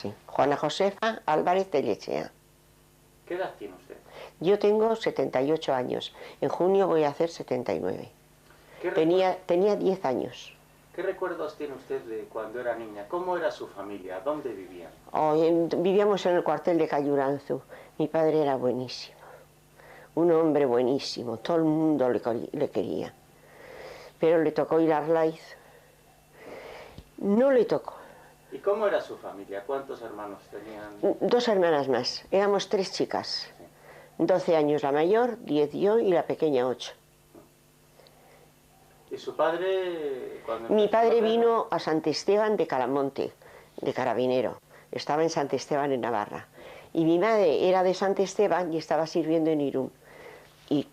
Sí. Juana Josefa Álvarez de Lechea. ¿Qué edad tiene usted? Yo tengo 78 años. En junio voy a hacer 79. Tenía 10 años. ¿Qué recuerdos tiene usted de cuando era niña? ¿Cómo era su familia? ¿Dónde vivían? Vivíamos en el cuartel de Cayuranzu. Mi padre era buenísimo. Un hombre buenísimo. Todo el mundo le quería. Pero le tocó ir a Arlaiz. No le tocó. ¿Y cómo era su familia? ¿Cuántos hermanos tenían? 2 hermanas más. Éramos 3 chicas. 12 años la mayor, 10 yo y la pequeña 8. ¿Y su padre? Mi padre vino a Sant Esteban de Calamonte, de carabinero. Estaba en Sant Esteban, en Navarra. Y mi madre era de Sant Esteban y estaba sirviendo en Irún. Y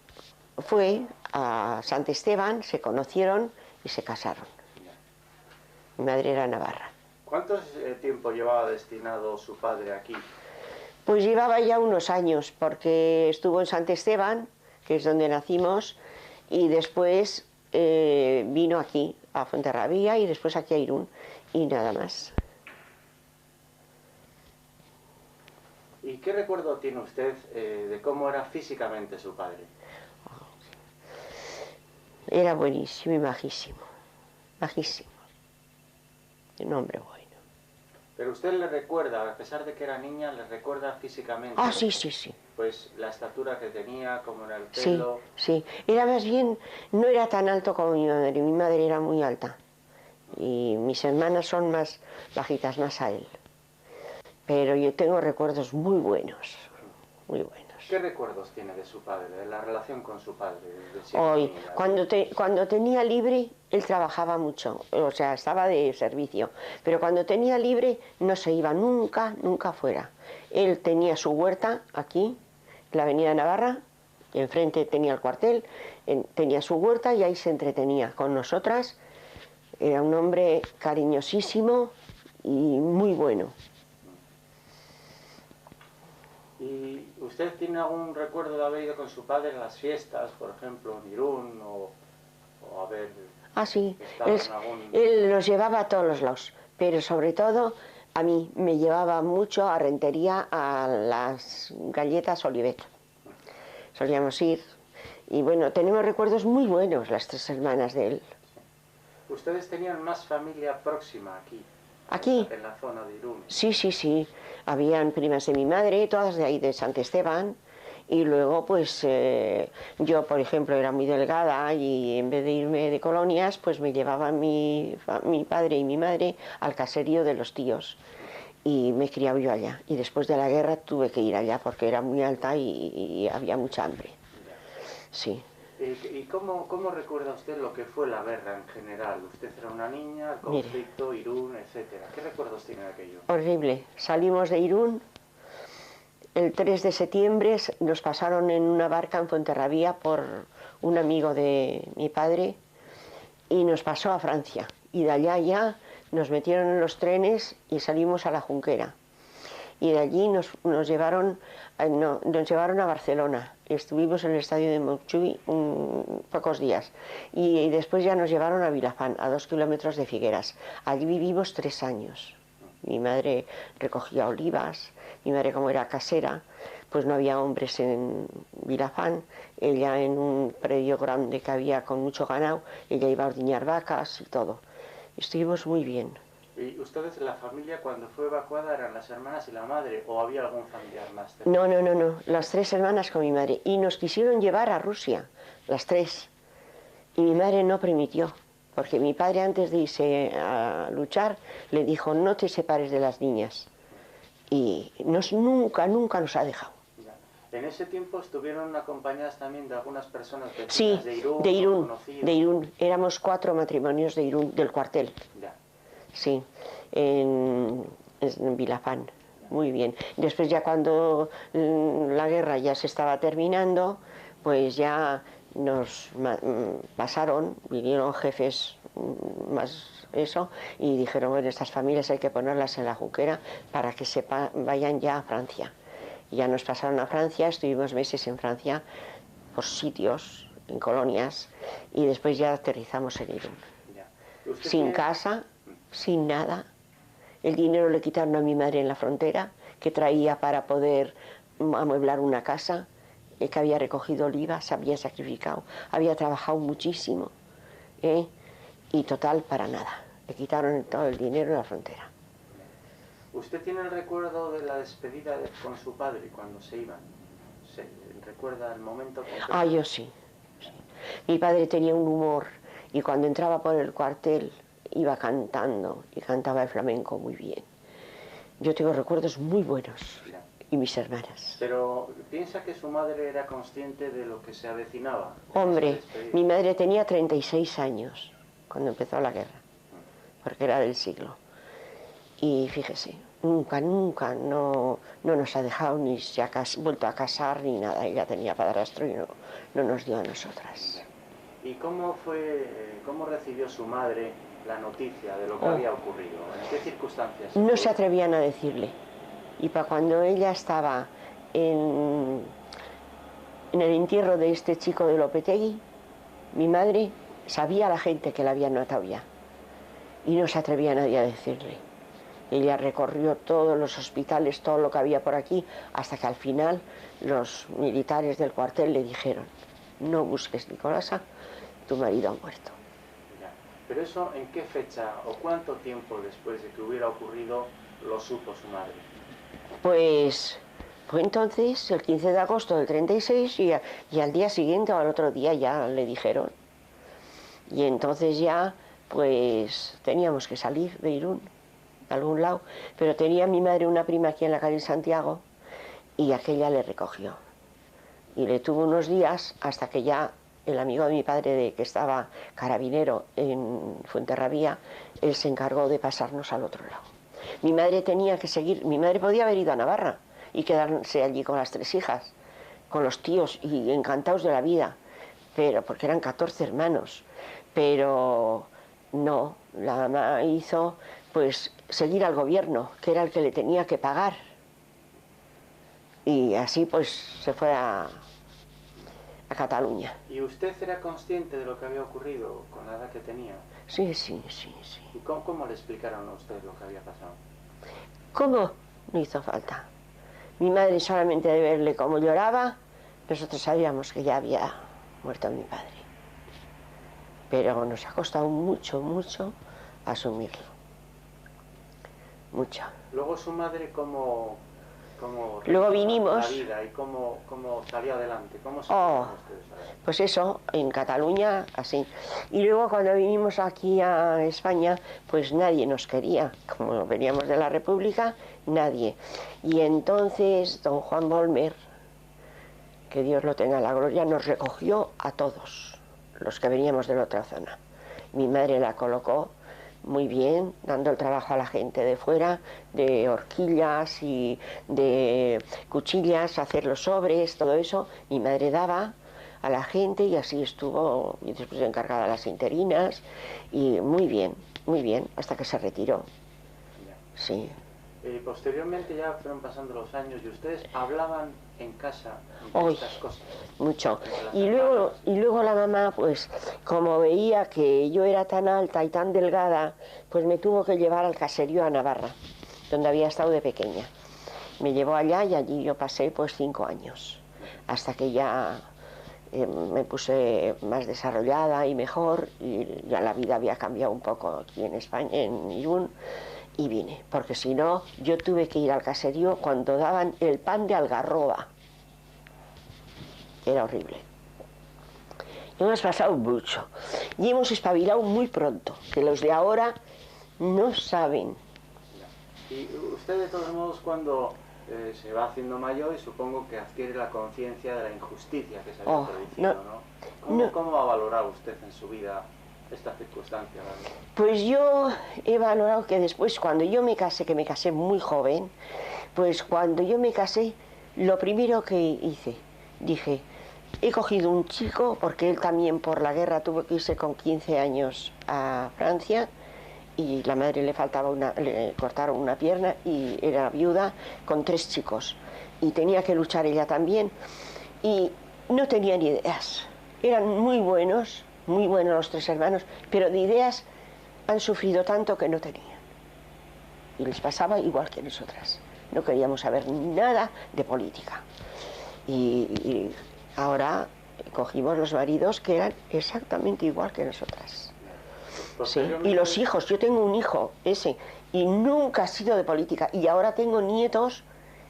fue a Sant Esteban, se conocieron y se casaron. Mi madre era navarra. ¿Cuánto tiempo llevaba destinado su padre aquí? Pues llevaba ya unos años, porque estuvo en Sant Esteban, que es donde nacimos, y después vino aquí, a Fuenterrabía, y después aquí a Irún, y nada más. ¿Y qué recuerdo tiene usted de cómo era físicamente su padre? Era buenísimo y majísimo, majísimo. Un hombre bueno. Pero usted le recuerda, a pesar de que era niña, le recuerda físicamente. Ah, sí, sí, sí. Pues la estatura que tenía, cómo era el pelo. Sí, sí. Era más bien, no era tan alto como mi madre. Mi madre era muy alta. Y mis hermanas son más bajitas, más a él. Pero yo tengo recuerdos muy buenos, muy buenos. ¿Qué recuerdos tiene de su padre, de la relación con su padre? Hoy, cuando tenía libre, él trabajaba mucho, o sea, estaba de servicio, pero cuando tenía libre no se iba nunca, nunca fuera. Él tenía su huerta aquí, en la avenida Navarra, enfrente tenía el cuartel, tenía su huerta y ahí se entretenía con nosotras. Era un hombre cariñosísimo y muy bueno. ¿Y usted tiene algún recuerdo de haber ido con su padre a las fiestas, por ejemplo, en Irún, o haber... Ah, sí, él los llevaba a todos los lados, pero sobre todo a mí me llevaba mucho a Rentería, a las galletas Olivet. Solíamos ir, y bueno, tenemos recuerdos muy buenos, las 3 hermanas de él. ¿Ustedes tenían más familia próxima aquí? ¿Aquí? En la zona de Irún. Sí, sí, sí. Habían primas de mi madre, todas de ahí de Sant Esteban. Y luego, pues, yo, por ejemplo, era muy delgada y en vez de irme de colonias, pues me llevaban mi padre y mi madre al caserío de los tíos. Y me criaba yo allá. Y después de la guerra tuve que ir allá porque era muy alta y había mucha hambre. Sí. ¿Y cómo recuerda usted lo que fue la guerra en general? Usted era una niña, el conflicto, Irún, etcétera. ¿Qué recuerdos tiene de aquello? Horrible. Salimos de Irún, el 3 de septiembre nos pasaron en una barca en Fuenterrabía por un amigo de mi padre y nos pasó a Francia. Y de allá ya nos metieron en los trenes y salimos a la Junquera. Y de allí nos llevaron a Barcelona. Estuvimos en el estadio de Montjuïc pocos días. Y después ya nos llevaron a Vilafant, a 2 kilómetros de Figueras. Allí vivimos 3 años. Mi madre recogía olivas, mi madre, como era casera, pues no había hombres en Vilafant. Ella, en un predio grande que había con mucho ganado, ella iba a ordeñar vacas y todo. Estuvimos muy bien. ¿Y ustedes, la familia, cuando fue evacuada, eran las hermanas y la madre, o había algún familiar más? No, las 3 hermanas con mi madre. Y nos quisieron llevar a Rusia, las 3. Y mi madre no permitió, porque mi padre, antes de irse a luchar, le dijo: no te separes de las niñas. Y nunca nos ha dejado. En ese tiempo estuvieron acompañadas también de algunas personas vecinas, sí, de Irún. De Irún. Éramos 4 matrimonios de Irún, del cuartel. Ya. Sí, en Vilafant, muy bien. Después, ya cuando la guerra ya se estaba terminando, pues ya nos pasaron, vinieron jefes más eso, y dijeron: bueno, estas familias hay que ponerlas en la Junquera para que vayan ya a Francia. Y ya nos pasaron a Francia, estuvimos meses en Francia por sitios, en colonias, y después ya aterrizamos en Irún. Sin casa, sin nada, El dinero le quitaron a mi madre en la frontera, que traía para poder amueblar una casa, que había recogido olivas, había sacrificado, había trabajado muchísimo, y total, para nada. Le quitaron todo el dinero en la frontera. ¿Usted tiene el recuerdo de la despedida con su padre cuando se iban? ¿Se recuerda el momento concreto? Ah, yo sí. Mi padre tenía un humor y cuando entraba por el cuartel iba cantando y cantaba el flamenco muy bien. Yo tengo recuerdos muy buenos, y mis hermanas. Pero ¿piensa que su madre era consciente de lo que se avecinaba? Hombre, mi madre tenía 36 años cuando empezó la guerra, porque era del siglo. Y fíjese, nunca no nos ha dejado ni se ha vuelto a casar ni nada. Ella tenía padrastro y no nos dio a nosotras. ¿Y cómo recibió su madre la noticia de lo que había ocurrido? ¿En qué circunstancias? No se atrevían a decirle. Y para cuando ella estaba en el entierro de este chico de Lopetegui, mi madre sabía la gente que la habían matado ya. Y no se atrevía nadie a decirle. Ella recorrió todos los hospitales, todo lo que había por aquí, hasta que al final los militares del cuartel le dijeron: no busques, Nicolasa, tu marido ha muerto. Ya. ¿Pero eso en qué fecha o cuánto tiempo después de que hubiera ocurrido lo supo su madre? Pues fue entonces el 15 de agosto del 36 y al día siguiente o al otro día ya le dijeron. Y entonces ya pues teníamos que salir de Irún a algún lado, pero tenía mi madre una prima aquí en la calle Santiago y aquella le recogió y le tuvo unos días hasta que ya el amigo de mi padre, que estaba carabinero en Fuenterrabía, él se encargó de pasarnos al otro lado. Mi madre tenía que seguir, mi madre podía haber ido a Navarra y quedarse allí con las 3 hijas, con los tíos y encantados de la vida, pero porque eran 14 hermanos, pero no, la mamá hizo pues seguir al gobierno, que era el que le tenía que pagar. Y así pues se fue a Cataluña. ¿Y usted era consciente de lo que había ocurrido con la edad que tenía? Sí. ¿Y cómo le explicaron a usted lo que había pasado? ¿Cómo? No hizo falta. Mi madre solamente de verle cómo lloraba, nosotros sabíamos que ya había muerto mi padre. Pero nos ha costado mucho asumirlo. Mucho. Luego su madre, ¿cómo luego vinimos la vida y cómo salió adelante? ¿Cómo se ustedes adelante? Pues eso, en Cataluña, así. Y luego cuando vinimos aquí a España, pues nadie nos quería. Como veníamos de la República, nadie. Y entonces don Juan Bolmer, que Dios lo tenga en la gloria, nos recogió a todos los que veníamos de la otra zona. Mi madre la colocó muy bien, dando el trabajo a la gente de fuera, de horquillas y de cuchillas, hacer los sobres, todo eso. Mi madre daba a la gente y así estuvo, y después encargada a las interinas, y muy bien, hasta que se retiró. Sí. Posteriormente ya fueron pasando los años y ustedes hablaban en casa de estas cosas. Mucho. Y luego la mamá, pues como veía que yo era tan alta y tan delgada, pues me tuvo que llevar al caserío a Navarra, donde había estado de pequeña. Me llevó allá y allí yo pasé pues 5 años, hasta que ya me puse más desarrollada y mejor, y ya la vida había cambiado un poco aquí en España, en Irún. Y vine, porque si no, yo tuve que ir al caserío cuando daban el pan de algarroba. Era horrible. Hemos pasado mucho. Y hemos espabilado muy pronto, que los de ahora no saben. Y usted, de todos modos, cuando se va haciendo mayor, y supongo que adquiere la conciencia de la injusticia que se había producido, ¿no? ¿Cómo ha valorado usted en su vida esta circunstancia? Pues yo he valorado que después, cuando yo me casé, que me casé muy joven, pues cuando yo me casé, lo primero que hice, dije, he cogido un chico, porque él también por la guerra tuvo que irse con 15 años a Francia, y la madre le cortaron una pierna y era viuda con 3 chicos, y tenía que luchar ella también, y no tenían ideas, eran muy buenos los 3 hermanos, pero de ideas han sufrido tanto que no tenían. y les pasaba igual que a nosotras. No queríamos saber nada de política. Y ahora cogimos los maridos que eran exactamente igual que nosotras. Sí. Y los hijos, yo tengo un hijo, ese, y nunca ha sido de política. Y ahora tengo nietos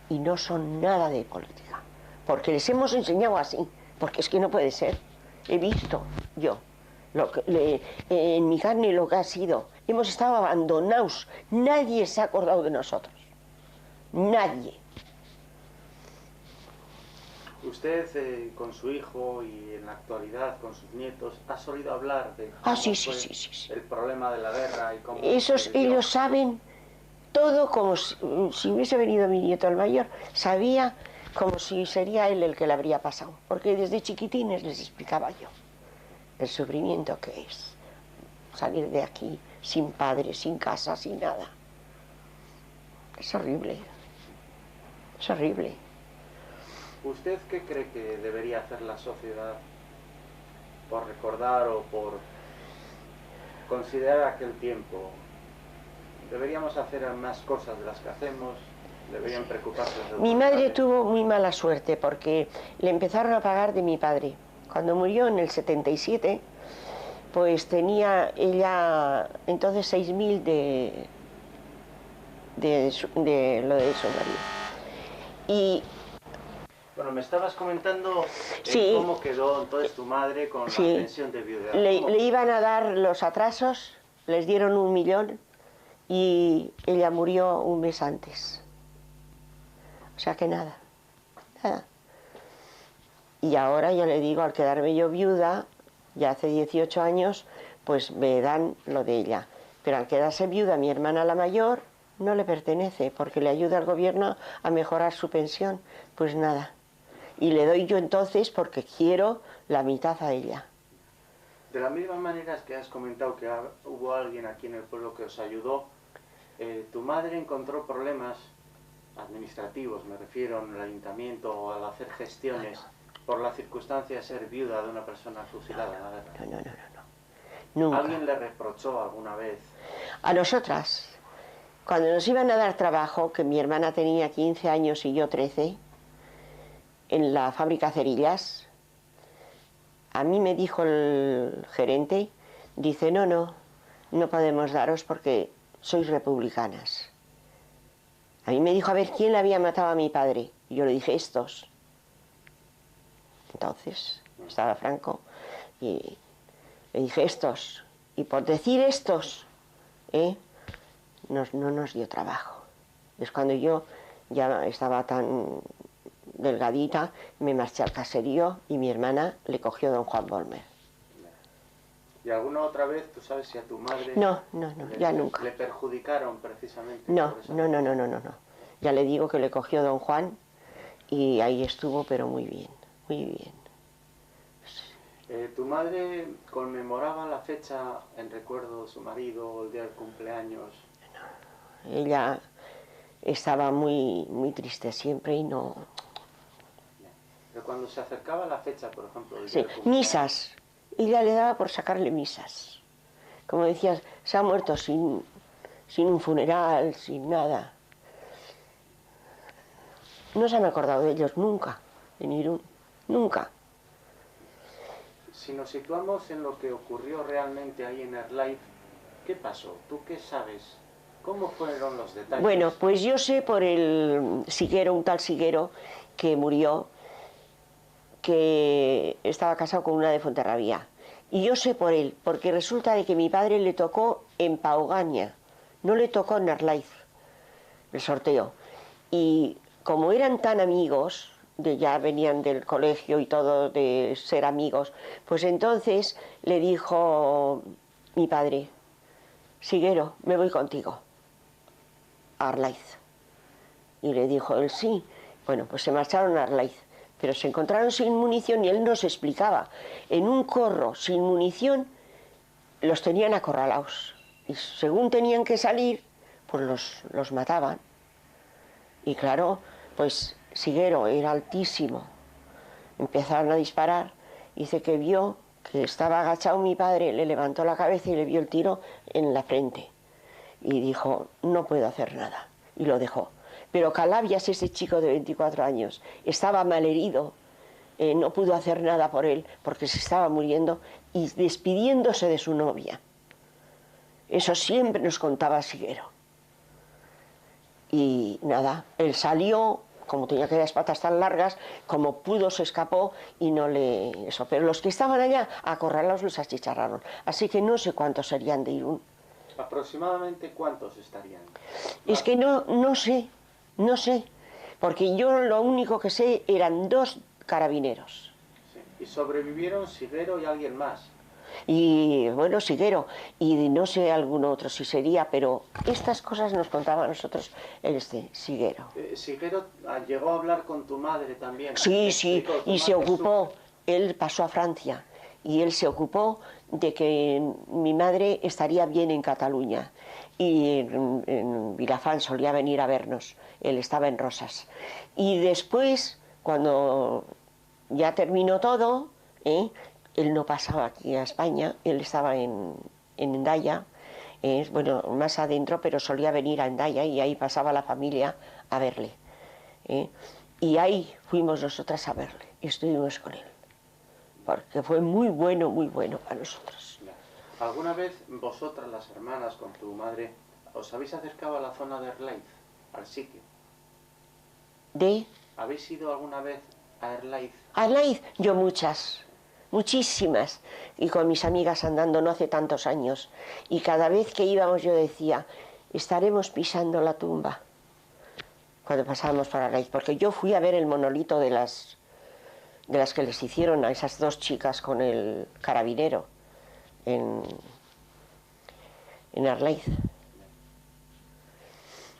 y no son nada de política. Porque les hemos enseñado así. Porque es que no puede ser. He visto yo en mi carne lo que ha sido. Hemos estado abandonados. Nadie se ha acordado de nosotros. Nadie. Usted con su hijo y en la actualidad con sus nietos ha solido hablar de sí. el problema de la guerra y cómo ellos saben todo como si hubiese venido mi nieto el mayor, sabía como si sería él el que le habría pasado, porque desde chiquitines les explicaba yo el sufrimiento que es salir de aquí sin padre, sin casa, sin nada. Es horrible, es horrible. ¿Usted qué cree que debería hacer la sociedad por recordar o por considerar aquel tiempo? ¿Deberíamos hacer más cosas de las que hacemos? ¿Deberían preocuparse de Mi madre tuvo muy mala suerte porque le empezaron a pagar de mi padre. Cuando murió en el 77, pues tenía ella entonces 6.000 de lo de su marido. Y bueno, me estabas comentando cómo quedó entonces tu madre con la pensión de viudedad. Le iban a dar los atrasos, les dieron 1 millón y ella murió un mes antes. O sea que nada, nada. Y ahora ya le digo, al quedarme yo viuda, ya hace 18 años, pues me dan lo de ella. Pero al quedarse viuda mi hermana la mayor, no le pertenece, porque le ayuda al gobierno a mejorar su pensión. Pues nada. Y le doy yo entonces porque quiero la mitad a ella. De la misma manera que has comentado que hubo alguien aquí en el pueblo que os ayudó, tu madre encontró problemas administrativos, me refiero en el ayuntamiento o al hacer gestiones, por la circunstancia de ser viuda de una persona fusilada en la guerra. No. Nunca. ¿Alguien le reprochó alguna vez? A nosotras, cuando nos iban a dar trabajo, que mi hermana tenía 15 años y yo 13, en la fábrica Cerillas, a mí me dijo el gerente, dice, no podemos daros porque sois republicanas. A mí me dijo a ver quién le había matado a mi padre. Y yo le dije, estos. Entonces, estaba Franco, y le dije, estos. Y por decir estos, no nos dio trabajo. Es cuando yo ya estaba tan delgadita, me marché al caserío y mi hermana le cogió don Juan Bolmer. ¿Y alguna otra vez, tú sabes si a tu madre... No, ya nunca. ¿Le perjudicaron precisamente? No. Ya le digo que le cogió don Juan y ahí estuvo, pero muy bien, muy bien. ¿Tu madre conmemoraba la fecha en recuerdo de su marido, el día del cumpleaños? No, ella estaba muy triste siempre y no... Pero cuando se acercaba la fecha, por ejemplo... Misas. Ella le daba por sacarle misas. Como decías, se ha muerto sin un funeral, sin nada. No se han acordado de ellos nunca, en Irún, nunca. Si nos situamos en lo que ocurrió realmente ahí en Herlife, ¿qué pasó? ¿Tú qué sabes? ¿Cómo fueron los detalles? Bueno, pues yo sé por el Siguero, un tal Siguero, que murió, que estaba casado con una de Fuenterrabía. Y yo sé por él, porque resulta de que mi padre le tocó en Paugaña, no le tocó en Herlife, el sorteo. Y como eran tan amigos, ya venían del colegio y todo, de ser amigos, pues entonces le dijo mi padre, Siguero, me voy contigo a Arlaiz. Y le dijo él, sí. Bueno, pues se marcharon a Arlaiz, pero se encontraron sin munición y él nos explicaba. En un corro sin munición los tenían acorralados y según tenían que salir, pues los mataban. Y claro, pues Siguero era altísimo. Empezaron a disparar. Dice que vio que estaba agachado mi padre, le levantó la cabeza y le vio el tiro en la frente. y dijo, no puedo hacer nada, y lo dejó. Pero Calabias, ese chico de 24 años, estaba malherido, no pudo hacer nada por él porque se estaba muriendo y despidiéndose de su novia. Eso siempre nos contaba Siguero. Y nada, él salió, como tenía que las patas tan largas, como pudo se escapó y no le... eso. Pero los que estaban allá, acorralados, los achicharraron. Así que no sé cuántos serían de Irún. ¿Aproximadamente cuántos estarían? Es que no sé, porque yo lo único que sé eran 2 carabineros. Sí. ¿Y sobrevivieron Siguero y alguien más? Y bueno, Siguero, y no sé algún otro si sería, pero estas cosas nos contaba a nosotros Siguero. ¿Siguero llegó a hablar con tu madre también? Sí, sí, y se ocupó, él pasó a Francia, y él se ocupó de que mi madre estaría bien en Cataluña, y en Vilafán solía venir a vernos, él estaba en Rosas. Y después, cuando ya terminó todo, él no pasaba aquí a España, él estaba en Hendaya, bueno, más adentro, pero solía venir a Hendaya y ahí pasaba la familia a verle. Y ahí fuimos nosotras a verle y estuvimos con él, porque fue muy bueno para nosotros. ¿Alguna vez vosotras, las hermanas, con tu madre, os habéis acercado a la zona de Erlaiz, al sitio? ¿Habéis ido alguna vez a Erlaiz? A Erlaiz, yo muchísimas, y con mis amigas andando no hace tantos años, y cada vez que íbamos yo decía, estaremos pisando la tumba, cuando pasábamos por Erlaiz, porque yo fui a ver el monolito de las que les hicieron a esas 2 chicas con el carabinero, en Erlaiz.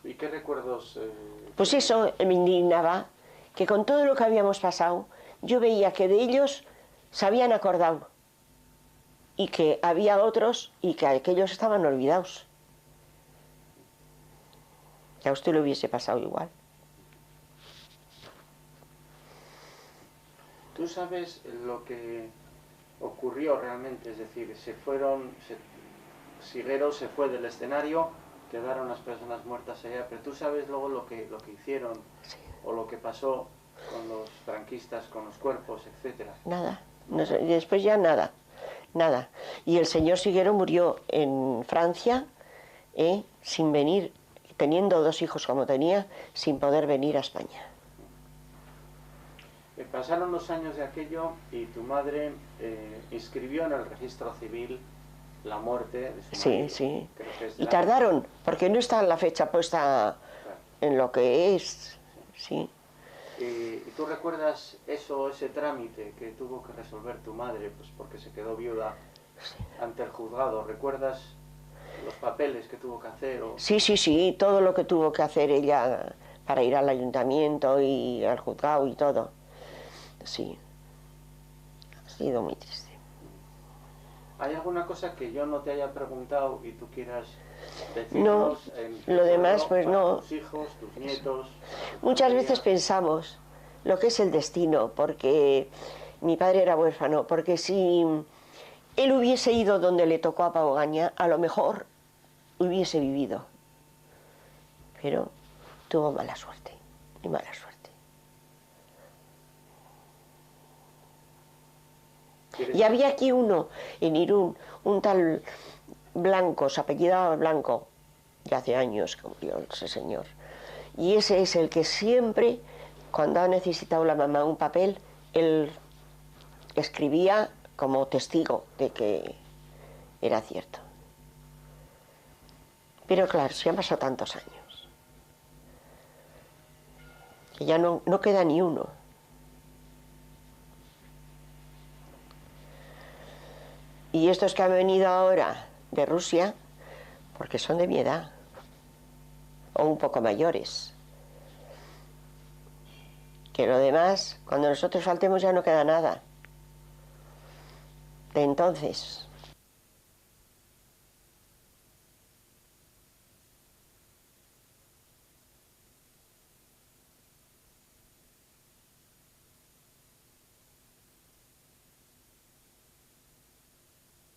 ¿Y qué recuerdos? Pues eso me indignaba, que con todo lo que habíamos pasado, yo veía que de ellos se habían acordado y que había otros y que aquellos estaban olvidados. Que a usted le hubiese pasado igual. ¿Tú sabes lo que ocurrió realmente? Es decir, Siguero se fue del escenario, quedaron las personas muertas allá, pero tú sabes luego lo que hicieron, sí, o lo que pasó con los franquistas, con los cuerpos, etcétera. Nada, no sé, y después ya nada. Y el señor Siguero murió en Francia, sin venir, teniendo 2 hijos como tenía, sin poder venir a España. Pasaron los años de aquello y tu madre inscribió en el registro civil la muerte de su marido. Sí. Y tardaron, porque no está la fecha puesta, claro, en lo que es. Sí. ¿Y tú recuerdas ese trámite que tuvo que resolver tu madre, pues porque se quedó viuda, sí, ante el juzgado? ¿Recuerdas los papeles que tuvo que hacer? Sí, todo lo que tuvo que hacer ella para ir al ayuntamiento y al juzgado y todo. Sí, ha sido muy triste. ¿Hay alguna cosa que yo no te haya preguntado y tú quieras decirnos? No, lo demás pues no. Tus hijos, tus nietos. Muchas veces pensamos lo que es el destino, porque mi padre era huérfano, porque si él hubiese ido donde le tocó a Pau Egaña, a lo mejor hubiese vivido. Pero tuvo mala suerte, y mala suerte. Y había aquí uno, en Irún, un tal Blanco, se apellidaba Blanco, ya hace años que murió ese señor. Y ese es el que siempre, cuando ha necesitado la mamá un papel, él escribía como testigo de que era cierto. Pero claro, se han pasado tantos años, que ya no queda ni uno. Y estos que han venido ahora de Rusia, porque son de mi edad, o un poco mayores. Que lo demás, cuando nosotros faltemos ya no queda nada. De entonces.